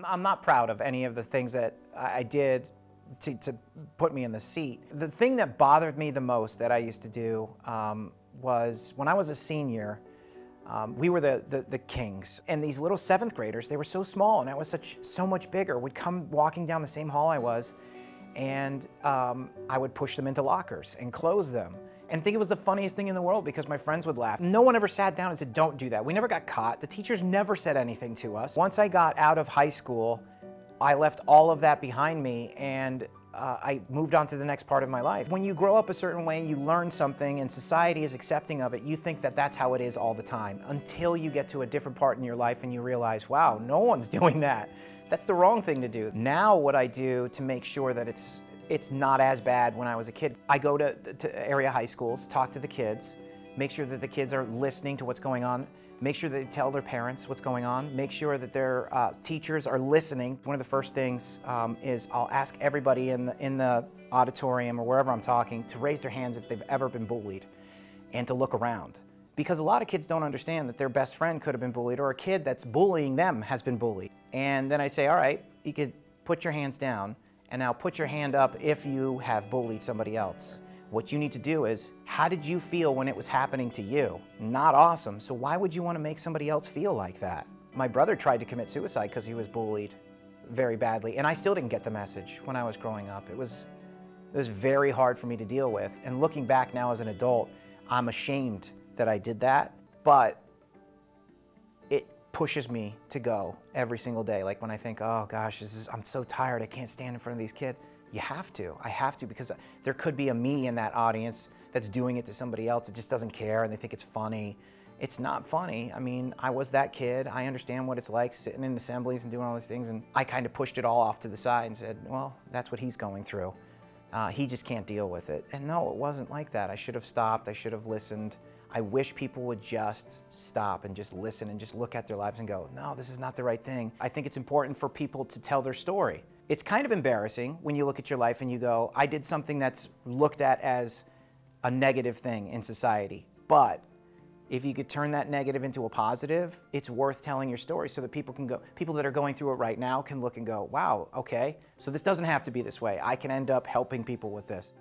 I'm not proud of any of the things that I did to put me in the seat. The thing that bothered me the most that I used to do was when I was a senior, we were the kings. And these little 7th graders, they were so small and I was so much bigger, would come walking down the same hall I was, and I would push them into lockers and close them. And think it was the funniest thing in the world because my friends would laugh. No one ever sat down and said, don't do that. We never got caught. The teachers never said anything to us. Once I got out of high school, I left all of that behind me and I moved on to the next part of my life. When you grow up a certain way and you learn something and society is accepting of it, you think that that's how it is all the time until you get to a different part in your life and you realize, wow, no one's doing that. That's the wrong thing to do. Now what I do to make sure that it's not as bad when I was a kid, I go to area high schools, talk to the kids, make sure that the kids are listening to what's going on, make sure they tell their parents what's going on, make sure that their teachers are listening. One of the first things is I'll ask everybody in the auditorium or wherever I'm talking to raise their hands if they've ever been bullied and to look around. Because a lot of kids don't understand that their best friend could have been bullied or a kid that's bullying them has been bullied. And then I say, all right, you could put your hands down and now put your hand up if you have bullied somebody else. What you need to do is, how did you feel when it was happening to you? Not awesome, so why would you want to make somebody else feel like that? My brother tried to commit suicide because he was bullied very badly, and I still didn't get the message when I was growing up. It was very hard for me to deal with, and looking back now as an adult, I'm ashamed that I did that, but it pushes me to go every single day. Like when I think, oh gosh, I'm so tired, I can't stand in front of these kids. You have to. I have to, because there could be a me in that audience that's doing it to somebody else that just doesn't care and they think it's funny. It's not funny. I mean, I was that kid. I understand what it's like sitting in assemblies and doing all these things, and I kind of pushed it all off to the side and said, well, that's what he's going through. He just can't deal with it. And no, it wasn't like that. I should have stopped. I should have listened. I wish people would just stop and just listen and just look at their lives and go, no, this is not the right thing. I think it's important for people to tell their story. It's kind of embarrassing when you look at your life and you go, I did something that's looked at as a negative thing in society. But if you could turn that negative into a positive, it's worth telling your story so that people that are going through it right now can look and go, wow, okay, so this doesn't have to be this way. I can end up helping people with this.